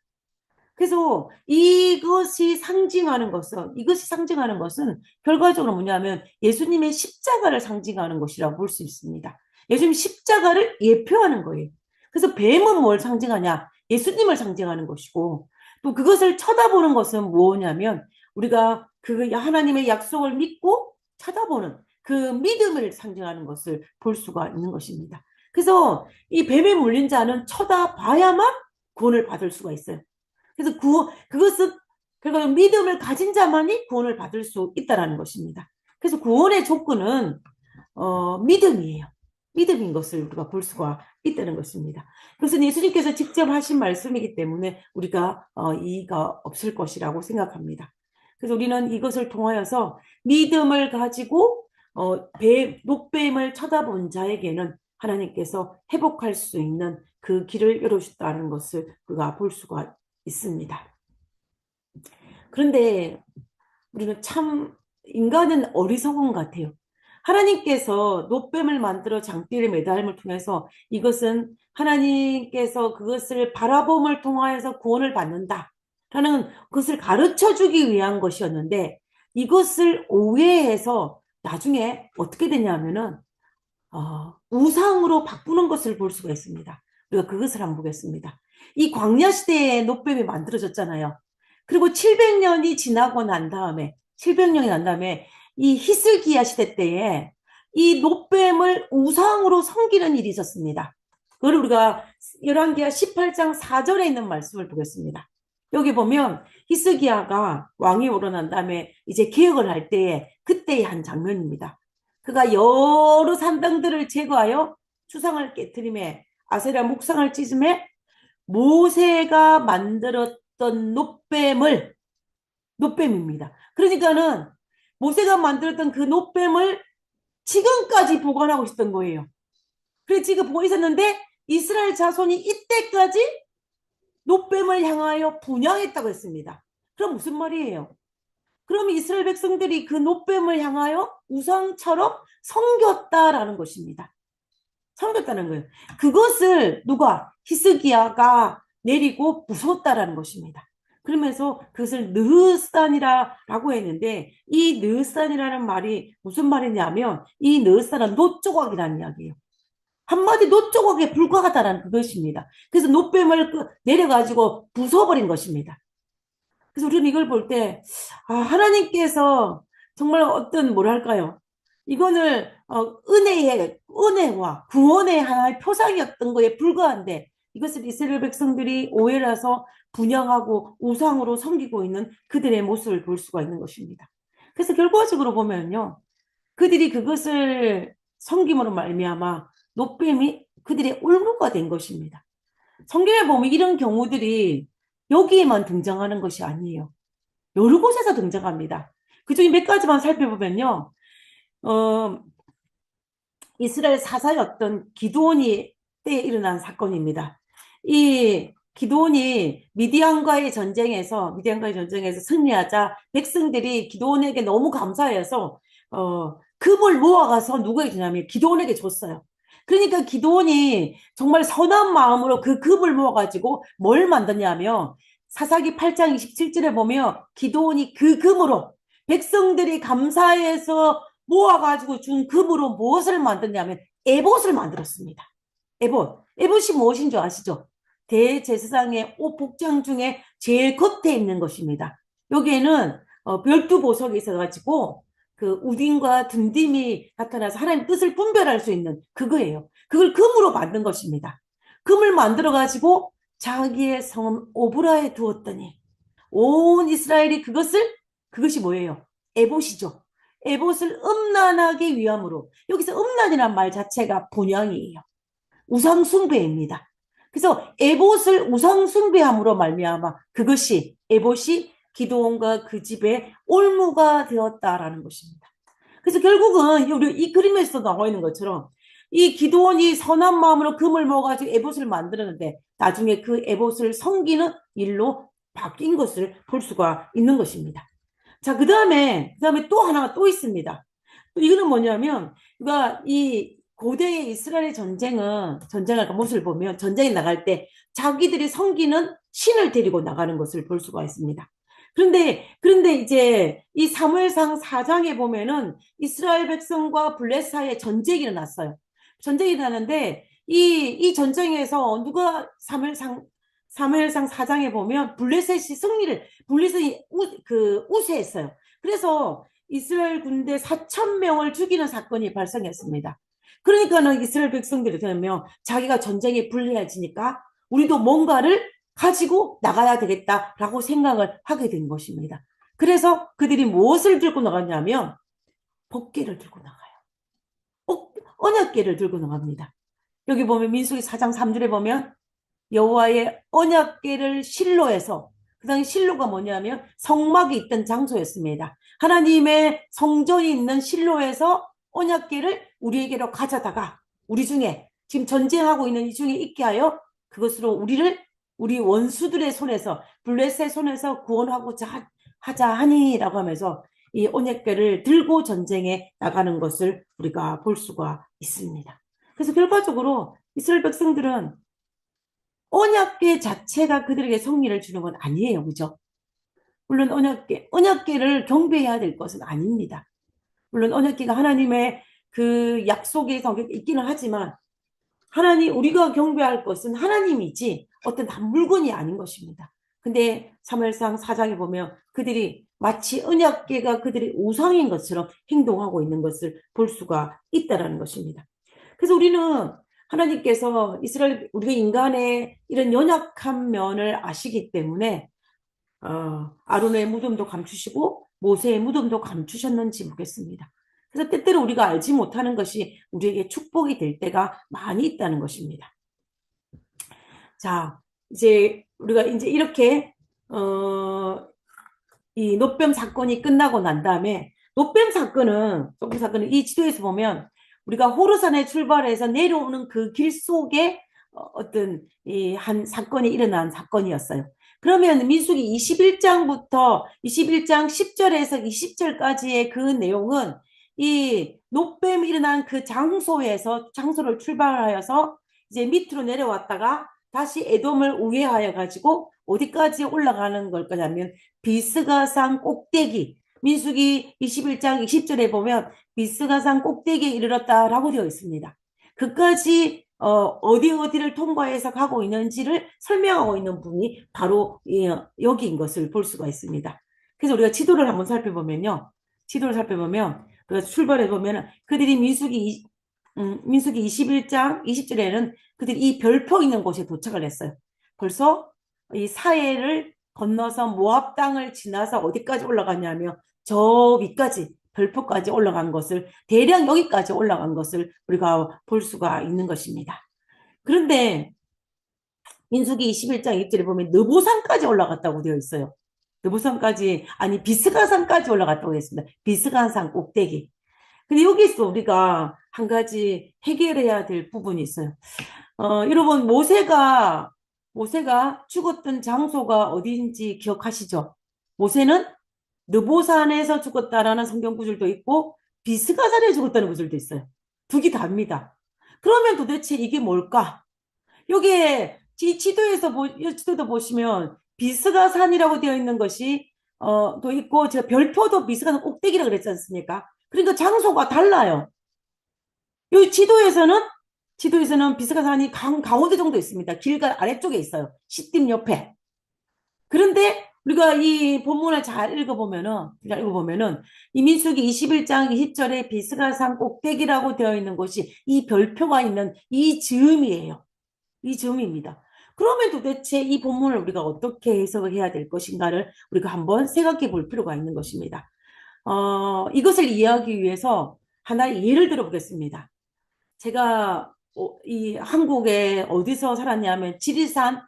그래서 이것이 상징하는 것은 결과적으로 뭐냐면 예수님의 십자가를 상징하는 것이라고 볼 수 있습니다. 예수님 십자가를 예표하는 거예요. 그래서 뱀은 뭘 상징하냐? 예수님을 상징하는 것이고 또 그것을 쳐다보는 것은 뭐냐면 우리가 그 하나님의 약속을 믿고 쳐다보는 그 믿음을 상징하는 것을 볼 수가 있는 것입니다. 그래서 이 뱀에 물린 자는 쳐다봐야만 구원을 받을 수가 있어요. 그래서 그것은 결국 믿음을 가진 자만이 구원을 받을 수 있다는 것입니다. 그래서 구원의 조건은 믿음이에요. 믿음인 것을 우리가 볼 수가 있다는 것입니다. 그것은 예수님께서 직접 하신 말씀이기 때문에 우리가 이의가 없을 것이라고 생각합니다. 그래서 우리는 이것을 통하여서 믿음을 가지고 놋뱀을 쳐다본 자에게는 하나님께서 회복할 수 있는 그 길을 열어주셨다는 것을 우리가 볼 수가 있습니다. 그런데 우리는 참 인간은 어리석은 것 같아요. 하나님께서 놋뱀을 만들어 장대를 매달음을 통해서 이것은 하나님께서 그것을 바라봄을 통하여서 구원을 받는다라는 것을 가르쳐 주기 위한 것이었는데 이것을 오해해서 나중에 어떻게 되냐면은 우상으로 바꾸는 것을 볼 수가 있습니다. 우리가 그것을 한번 보겠습니다. 이 광야 시대에 놋뱀이 만들어졌잖아요. 그리고 700년이 지나고 난 다음에, 700년이 난 다음에 이 히스기야 시대 때에 이 놋뱀을 우상으로 섬기는 일이 있었습니다. 그걸 우리가 열왕기하 18장 4절에 있는 말씀을 보겠습니다. 여기 보면 히스기야가 왕이 오르난 다음에 이제 개혁을 할 때에 그때의 한 장면입니다. 그가 여러 산당들을 제거하여 추상을 깨뜨림에 아세라 묵상을 찢음에 모세가 만들었던 놋뱀입니다. 그러니까는 모세가 만들었던 그 놋뱀을 지금까지 보관하고 있었던 거예요. 그래서 지금 보고 있었는데 이스라엘 자손이 이때까지 놋뱀을 향하여 분향했다고 했습니다. 그럼 무슨 말이에요? 그럼 이스라엘 백성들이 그 놋뱀을 향하여 우상처럼 섬겼다라는 것입니다. 섬겼다는 거예요. 그것을 누가 히스기야가 내리고 부쉈다라는 것입니다. 그러면서 그것을 느흐산이라고 했는데 이 느흐산이라는 말이 무슨 말이냐면 이 느흐산은 놋조각이라는 이야기예요. 한마디 놋조각에 불과하다라는 그것입니다. 그래서 놋뱀을 내려가지고 부숴버린 것입니다. 그래서 우리는 이걸 볼 때, 하나님께서 정말 어떤, 뭐랄까요. 이거는, 은혜와 구원의 하나의 표상이었던 거에 불과한데, 이것을 이스라엘 백성들이 오해라서 분양하고 우상으로 섬기고 있는 그들의 모습을 볼 수가 있는 것입니다. 그래서 결과적으로 보면요. 그들이 그것을 섬김으로 말미암아 노뱀이 그들의 올무가 된 것입니다. 성경에 보면 이런 경우들이 여기에만 등장하는 것이 아니에요. 여러 곳에서 등장합니다. 그 중에 몇 가지만 살펴보면요. 어, 이스라엘 사사였던 기드온이 때에 일어난 사건입니다. 이 기드온이 미디안과의 전쟁에서 승리하자 백성들이 기드온에게 너무 감사해서 금을 모아가서 누구에게 주냐면 기드온에게 줬어요. 그러니까 기드온이 정말 선한 마음으로 그 금을 모아가지고 뭘 만드냐면 사사기 8장 27절에 보면 기드온이 그 금으로 백성들이 감사해서 모아가지고 준 금으로 무엇을 만드냐면 에봇을 만들었습니다. 에봇. 에봇이 무엇인 줄 아시죠? 대제사장의 옷 복장 중에 제일 겉에 있는 것입니다. 여기에는 별두 보석이 있어가지고 그 우딘과 둔딤이 나타나서 하나님 뜻을 분별할 수 있는 그거예요. 그걸 금으로 만든 것입니다. 금을 만들어가지고 자기의 성읍 오브라에 두었더니 온 이스라엘이 그것이 뭐예요? 에봇이죠. 에봇을 음란하기 위함으로. 여기서 음란이란 말 자체가 본향이에요. 우상숭배입니다. 그래서 에봇을 우상숭배함으로 말미암아 그것이 에봇이 기드온과 그 집의 올무가 되었다라는 것입니다. 그래서 결국은 우리 이 그림에서 나와 있는 것처럼 이 기드온이 선한 마음으로 금을 모아가지고 에봇을 만들었는데 나중에 그 에봇을 섬기는 일로 바뀐 것을 볼 수가 있는 것입니다. 자, 그 다음에 또 하나가 또 있습니다. 또 이거는 뭐냐면, 그러니까 이 고대의 이스라엘의 전쟁을 모습을 보면 전쟁에 나갈 때 자기들이 섬기는 신을 데리고 나가는 것을 볼 수가 있습니다. 그런데 이제 이 사무엘상 4장에 보면은 이스라엘 백성과 블레 사이에 전쟁이 일어났어요. 전쟁이 일어나는데 이 전쟁에서 누가 사무엘상 4장에 보면 블레셋이 우세했어요. 그래서 이스라엘 군대 4천 명을 죽이는 사건이 발생했습니다. 그러니까는 이스라엘 백성들이 되면 자기가 전쟁에 불리해지니까 우리도 뭔가를 가지고 나가야 되겠다라고 생각을 하게 된 것입니다. 그래서 그들이 무엇을 들고 나갔냐면 법궤를 들고 나가요. 언약궤를 들고 나갑니다. 여기 보면 민수기 4장 3절에 보면 여호와의 언약궤를 실로에서, 그 당시 실로가 뭐냐면 성막이 있던 장소였습니다. 하나님의 성전이 있는 실로에서 언약궤를 우리에게로 가져다가 우리 중에 지금 전쟁하고 있는 이 중에 있게 하여 그것으로 우리 원수들의 손에서 블레셋의 손에서 구원하고자 하자 하니라고 하면서 이 언약궤를 들고 전쟁에 나가는 것을 우리가 볼 수가 있습니다. 그래서 결과적으로 이스라엘 백성들은 언약궤 자체가 그들에게 승리를 주는 건 아니에요. 그죠? 물론 언약궤를 경배해야 될 것은 아닙니다. 물론 언약궤가 하나님의 그 약속의 성격이 있기는 하지만 우리가 경배할 것은 하나님이지 어떤 물건이 아닌 것입니다. 근데 사무엘상 4장에 보면 그들이 마치 언약궤가 그들의 우상인 것처럼 행동하고 있는 것을 볼 수가 있다라는 것입니다. 그래서 우리는 하나님께서 이스라엘 우리가 인간의 이런 연약한 면을 아시기 때문에 아론의 무덤도 감추시고 모세의 무덤도 감추셨는지 모르겠습니다. 그래서 때때로 우리가 알지 못하는 것이 우리에게 축복이 될 때가 많이 있다는 것입니다. 자, 이제 우리가 이제 이렇게 이 노뱀 사건이 끝나고 난 다음에 노뱀 사건은 이 지도에서 보면 우리가 호르산에 출발해서 내려오는 그 길 속에 어떤 이 한 사건이 일어난 사건이었어요. 그러면 민수기 21장부터 21장 10절에서 20절까지의 그 내용은 이 노뱀이 일어난 그 장소를 출발하여서 이제 밑으로 내려왔다가 다시 에돔을 우회하여 가지고 어디까지 올라가는 걸 거냐면 비스가산 꼭대기, 민수기 21장 20절에 보면 비스가산 꼭대기에 이르렀다라고 되어 있습니다. 그까지 어디를 통과해서 가고 있는지를 설명하고 있는 부분이 바로 여기인 것을 볼 수가 있습니다. 그래서 우리가 지도를 한번 살펴보면요. 우리가 출발해 보면 그들이 민수기 21장 20절에는 그들이 이 별포 있는 곳에 도착을 했어요. 벌써 이 사해를 건너서 모압 땅을 지나서 어디까지 올라갔냐면 저 위까지 별포까지 올라간 것을 대략 여기까지 올라간 것을 우리가 볼 수가 있는 것입니다. 그런데 민수기 21장 1절에 보면 느보산까지 올라갔다고 되어 있어요. 느보산까지 아니 비스가산까지 올라갔다고 했습니다. 비스가산 꼭대기. 근데 여기서 우리가 한 가지 해결해야 될 부분이 있어요. 여러분 모세가 죽었던 장소가 어디인지 기억하시죠? 모세는 느보산에서 죽었다라는 성경 구절도 있고 비스가산에 죽었다는 구절도 있어요. 두 개 다입니다. 그러면 도대체 이게 뭘까? 여기에 지도도 보시면 비스가산이라고 되어 있는 것이 또 있고 제가 별표도 비스가산 꼭대기라고 그랬지 않습니까? 그러니까 장소가 달라요. 이 지도에서는 비스가산이 강원도 정도 있습니다. 길가 아래쪽에 있어요. 시딤 옆에. 그런데 우리가 이 본문을 잘 읽어보면은 이 민수기 21장 20절에 비스가산 꼭대기라고 되어 있는 곳이 이 별표가 있는 이 즈음이에요. 이 즈음입니다. 그러면 도대체 이 본문을 우리가 어떻게 해석을 해야 될 것인가를 우리가 한번 생각해 볼 필요가 있는 것입니다. 이것을 이해하기 위해서 하나의 예를 들어보겠습니다. 제가 이 한국에 어디서 살았냐면 지리산에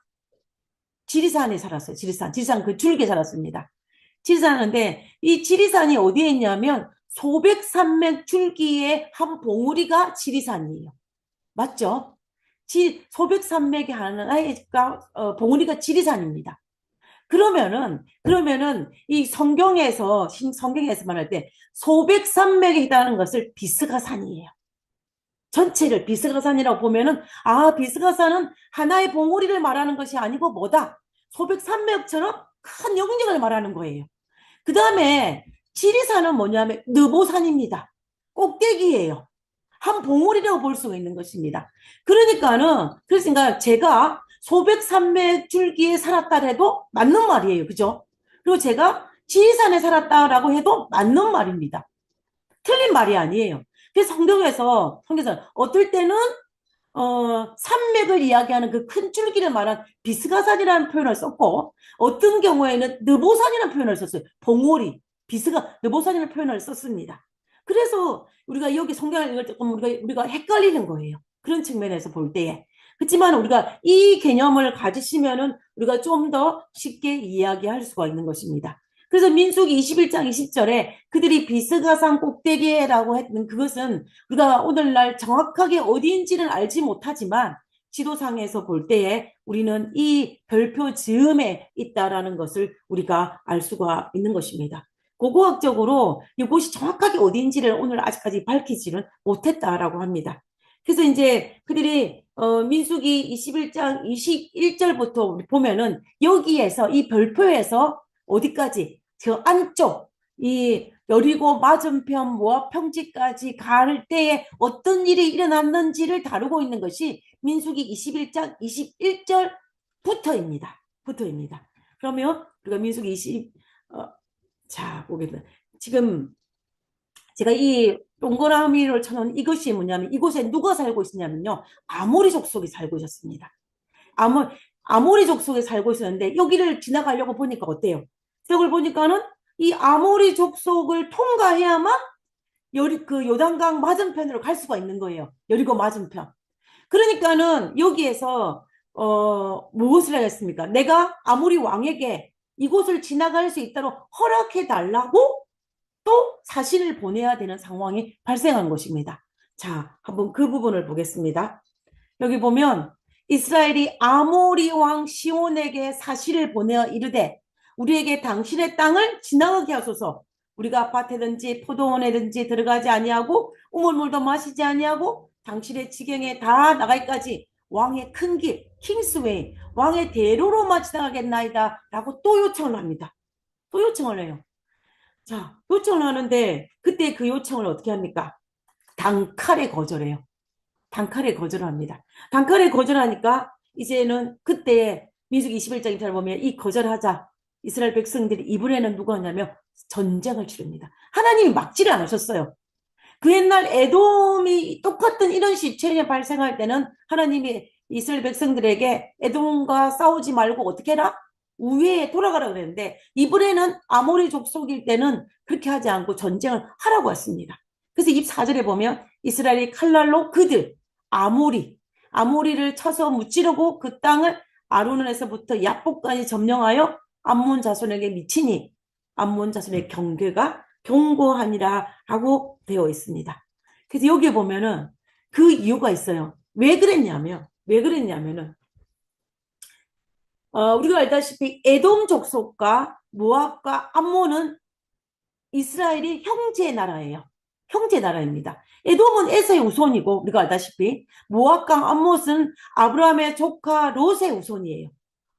살았어요. 지리산 그 줄기에 살았습니다. 지리산인데 이 지리산이 어디에 있냐면 소백산맥 줄기의 한 봉우리가 지리산이에요. 맞죠? 소백산맥의 하나가 봉우리가 지리산입니다. 그러면은 이 성경에서 말할 때 소백산맥에 해당하는 것을 비스가산이에요. 전체를 비스가산이라고 보면은 비스가산은 하나의 봉우리를 말하는 것이 아니고 뭐다? 소백산맥처럼 큰 영역을 말하는 거예요. 그 다음에 지리산은 뭐냐면 느보산입니다. 꼭대기예요. 한 봉우리라고 볼 수가 있는 것입니다. 그러니까 제가 소백산맥 줄기에 살았다 해도 맞는 말이에요. 그죠? 그리고 제가 지리산에 살았다라고 해도 맞는 말입니다. 틀린 말이 아니에요. 그래서 성경에서 어떨 때는 산맥을 이야기하는 그 큰 줄기를 말한 비스가산이라는 표현을 썼고 어떤 경우에는 느보산이라는 표현을 썼어요. 봉오리, 느보산이라는 표현을 썼습니다. 그래서 우리가 여기 성경을 읽을 때 우리가 헷갈리는 거예요. 그런 측면에서 볼 때에. 그렇지만 우리가 이 개념을 가지시면은 우리가 좀 더 쉽게 이야기할 수가 있는 것입니다. 그래서 민수기 21장 20절에 그들이 비스가산 꼭대기에라고 했는 그것은 우리가 오늘날 정확하게 어디인지는 알지 못하지만 지도상에서 볼 때에 우리는 이 별표 즈음에 있다라는 것을 우리가 알 수가 있는 것입니다. 고고학적으로 이곳이 정확하게 어디인지를 오늘 아직까지 밝히지는 못했다라고 합니다. 그래서 이제 그들이 민수기 21장 21절부터 보면은 여기에서 이 별표에서 어디까지 저 안쪽 이 여리고 맞은편 모압 평지까지 갈 때에 어떤 일이 일어났는지를 다루고 있는 것이 민수기 21장 21절부터입니다. 그러면 우리가 민수기 20, 자, 보겠습니다. 지금 제가 이 동그라미를 쳐놓은 이것이 뭐냐면 이곳에 누가 살고 있었냐면요. 아모리 족속이 살고 있었습니다. 아모, 아모리 족속에 살고 있었는데 여기를 지나가려고 보니까 어때요? 여기를 보니까는 이 아모리 족속을 통과해야만 그 요단강 맞은편으로 갈 수가 있는 거예요. 여리고 맞은편. 그러니까는 여기에서 무엇을 하겠습니까? 내가 아모리 왕에게 이곳을 지나갈 수 있도록 허락해 달라고 또 사신을 보내야 되는 상황이 발생한 것입니다. 자, 한번 그 부분을 보겠습니다. 여기 보면 이스라엘이 아모리 왕 시온에게 사실을 보내어 이르되 우리에게 당신의 땅을 지나가게 하소서. 우리가 밭에든지 포도원에든지 들어가지 아니하고 우물물도 마시지 아니하고 당신의 지경에 다 나갈까지 왕의 큰 길, 킹스웨이, 왕의 대로로만 지나가겠나이다 라고 또 요청을 합니다. 또 요청을 해요. 자, 요청을 하는데 그때 그 요청을 어떻게 합니까? 단칼에 거절해요. 단칼에 거절합니다. 단칼에 거절하니까 이제는 그때 민수기 21장 잘 보면 이 거절하자 이스라엘 백성들이 이번에는 누가 하냐면 전쟁을 치릅니다. 하나님이 막지를 않으셨어요. 그 옛날 에돔이 똑같은 이런 시체에 발생할 때는 하나님이 이스라엘 백성들에게 에돔과 싸우지 말고 어떻게 해라? 우회에 돌아가라 그랬는데 이번에는 아모리 족속일 때는 그렇게 하지 않고 전쟁을 하라고 했습니다. 그래서 24절에 보면 이스라엘이 칼날로 그들 아모리를 쳐서 무찌르고 그 땅을 아르논에서부터 야복까지 점령하여 암몬 자손에게 미치니 암몬 자손의 경계가 견고하니라 하고 되어 있습니다. 그래서 여기에 보면은 그 이유가 있어요. 왜 그랬냐면은 우리가 알다시피 에돔 족속과 모압과 암몬은 이스라엘이 형제 나라예요. 형제 나라입니다. 에돔은 에서의 우손이고 우리가 알다시피 모압과 암몬은 아브라함의 조카 롯의 우손이에요.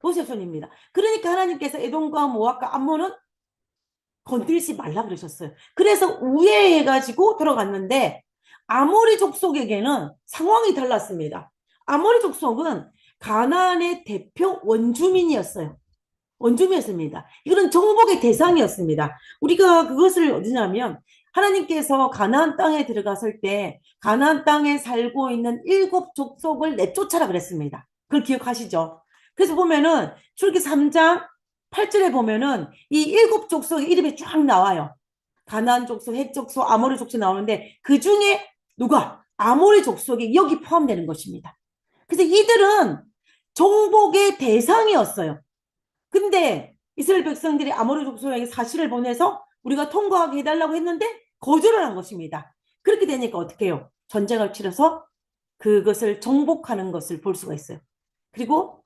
롯의 우손입니다. 그러니까 하나님께서 에돔과 모압과 암몬은 건들지 말라 그러셨어요. 그래서 우회해가지고 들어갔는데 아모리 족속에게는 상황이 달랐습니다. 아모리 족속은 가나안의 대표 원주민이었어요. 원주민이었습니다. 이거는 정복의 대상이었습니다. 우리가 그것을 어디냐면 하나님께서 가나안 땅에 들어갔을 때 가나안 땅에 살고 있는 7족속을 내쫓아라 그랬습니다. 그걸 기억하시죠? 그래서 보면은 출애굽기 3장 8절에 보면은 이 7족속의 이름이 쫙 나와요. 가나안 족속, 헷 족속, 아모리 족속 나오는데 그 중에 누가? 아모리 족속이 여기 포함되는 것입니다. 그래서 이들은 정복의 대상이었어요. 근데 이스라엘 백성들이 아모리 족속에게 사실을 보내서 우리가 통과하게 해달라고 했는데 거절을 한 것입니다. 그렇게 되니까 어떻게 해요? 전쟁을 치러서 그것을 정복하는 것을 볼 수가 있어요. 그리고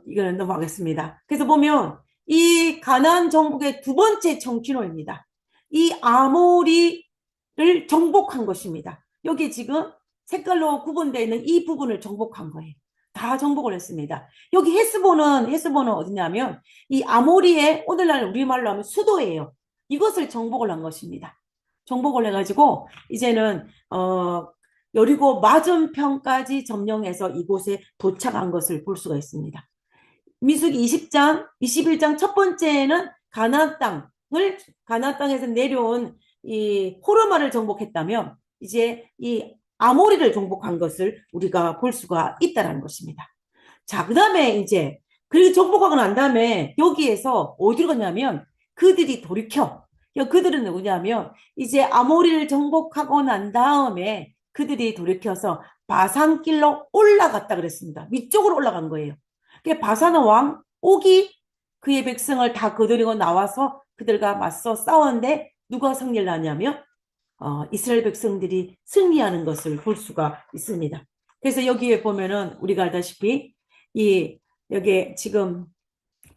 이거는 넘어가겠습니다. 그래서 보면 이 가나안 정복의 두 번째 정치로입니다. 이 아모리를 정복한 것입니다. 여기 지금 색깔로 구분되어 있는 이 부분을 정복한 거예요. 다 정복을 했습니다. 여기 헤스본은 어디냐면 이 아모리의 오늘날 우리말로 하면 수도예요. 이것을 정복을 한 것입니다. 정복을 해가지고 이제는 여리고 맞은편까지 점령해서 이곳에 도착한 것을 볼 수가 있습니다. 민수기 20장, 21장 첫 번째는 가나안 땅에서 내려온 이 호르마를 정복했다면 이제 이 아모리를 정복한 것을 우리가 볼 수가 있다는 것입니다. 자, 그 다음에 이제 그리고 정복하고 난 다음에 여기에서 어디로 가냐면 그들이 돌이켜. 그들은 누구냐면 이제 아모리를 정복하고 난 다음에 그들이 돌이켜서 바산길로 올라갔다 그랬습니다. 위쪽으로 올라간 거예요. 바산 왕 옥이 그의 백성을 다 거느리고 나와서 그들과 맞서 싸웠는데 누가 승리를 하냐면 이스라엘 백성들이 승리하는 것을 볼 수가 있습니다. 그래서 여기에 보면은 우리가 알다시피 여기 지금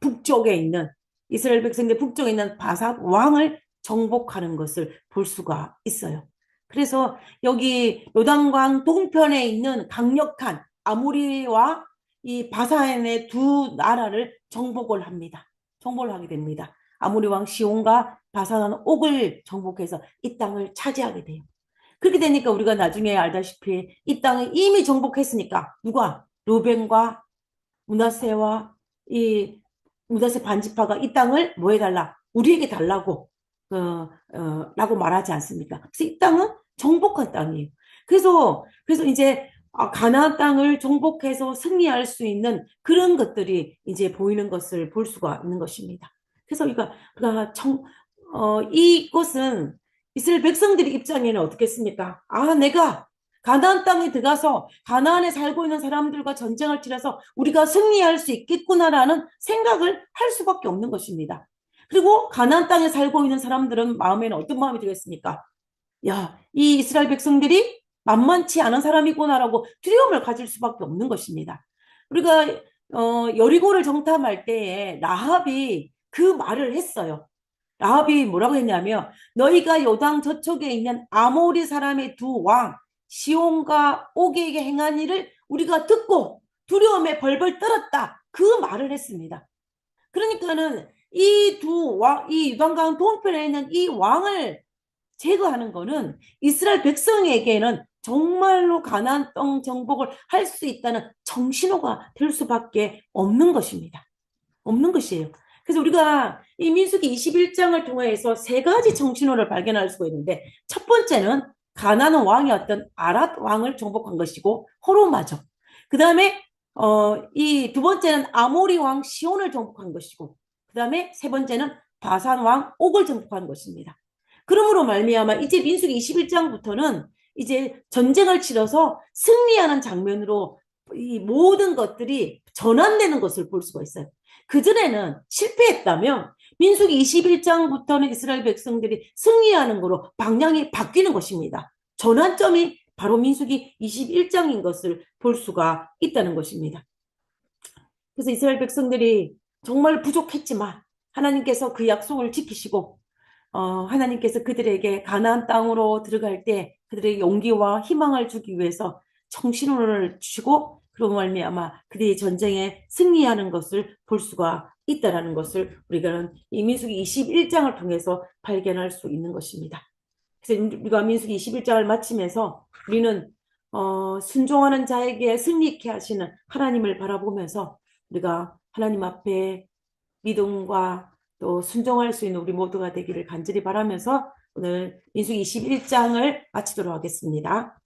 북쪽에 있는 이스라엘 백성들 북쪽에 있는 바산 왕을 정복하는 것을 볼 수가 있어요. 그래서 여기 요단강 동편에 있는 강력한 아모리와 이 바산의 두 나라를 정복을 합니다. 정복을 하게 됩니다. 아모리 왕 시온과 바산 옥을 정복해서 이 땅을 차지하게 돼요. 그렇게 되니까 우리가 나중에 알다시피 이 땅을 이미 정복했으니까 누가? 루벤과 므낫세와 이 문하세 반지파가 이 땅을 뭐 해달라? 우리에게 달라고, 라고 말하지 않습니까? 그래서 이 땅은 정복한 땅이에요. 그래서 이제 가나안 땅을 정복해서 승리할 수 있는 그런 것들이 이제 보이는 것을 볼 수가 있는 것입니다. 그래서 그러니까 이것은 이스라엘 백성들의 입장에는 어떻겠습니까? 내가 가나안 땅에 들어가서 가나안에 살고 있는 사람들과 전쟁을 치러서 우리가 승리할 수 있겠구나라는 생각을 할 수밖에 없는 것입니다. 그리고 가나안 땅에 살고 있는 사람들은 마음에는 어떤 마음이 들겠습니까? 야, 이 이스라엘 백성들이 만만치 않은 사람이구나라고 두려움을 가질 수밖에 없는 것입니다. 우리가 여리고를 정탐할 때에 라합이 그 말을 했어요. 라합이 뭐라고 했냐면 너희가 요당 저쪽에 있는 아모리 사람의 두 왕 시온과 오게에게 행한 일을 우리가 듣고 두려움에 벌벌 떨었다. 그 말을 했습니다. 그러니까는 이 유단강 동편에 있는 이 왕을 제거하는 것은 이스라엘 백성에게는 정말로 가나안 땅 정복을 할 수 있다는 정신호가 될 수밖에 없는 것입니다. 없는 것이에요. 그래서 우리가 이 민수기 21장을 통해서 세 가지 정신호를 발견할 수가 있는데 첫 번째는 가나안 왕이었던 아랏 왕을 정복한 것이고 호르마죠. 그 다음에 이 두 번째는 아모리 왕 시온을 정복한 것이고 그 다음에 세 번째는 바산 왕 옥을 정복한 것입니다. 그러므로 말미암아 이제 민수기 21장부터는 이제 전쟁을 치러서 승리하는 장면으로 이 모든 것들이 전환되는 것을 볼 수가 있어요. 그전에는 실패했다면 민수기 21장부터는 이스라엘 백성들이 승리하는 거로 방향이 바뀌는 것입니다. 전환점이 바로 민수기 21장인 것을 볼 수가 있다는 것입니다. 그래서 이스라엘 백성들이 정말 부족했지만 하나님께서 그 약속을 지키시고 하나님께서 그들에게 가나안 땅으로 들어갈 때 그들에게 용기와 희망을 주기 위해서 청신호를 주시고 그런 말미암아 그들이 전쟁에 승리하는 것을 볼 수가 있다라는 것을 우리가 이 민수기 21장을 통해서 발견할 수 있는 것입니다. 그래서 우리가 민수기 21장을 마치면서 우리는 순종하는 자에게 승리케 하시는 하나님을 바라보면서 우리가 하나님 앞에 믿음과 또 순종할 수 있는 우리 모두가 되기를 간절히 바라면서 오늘 민수기 21장을 마치도록 하겠습니다.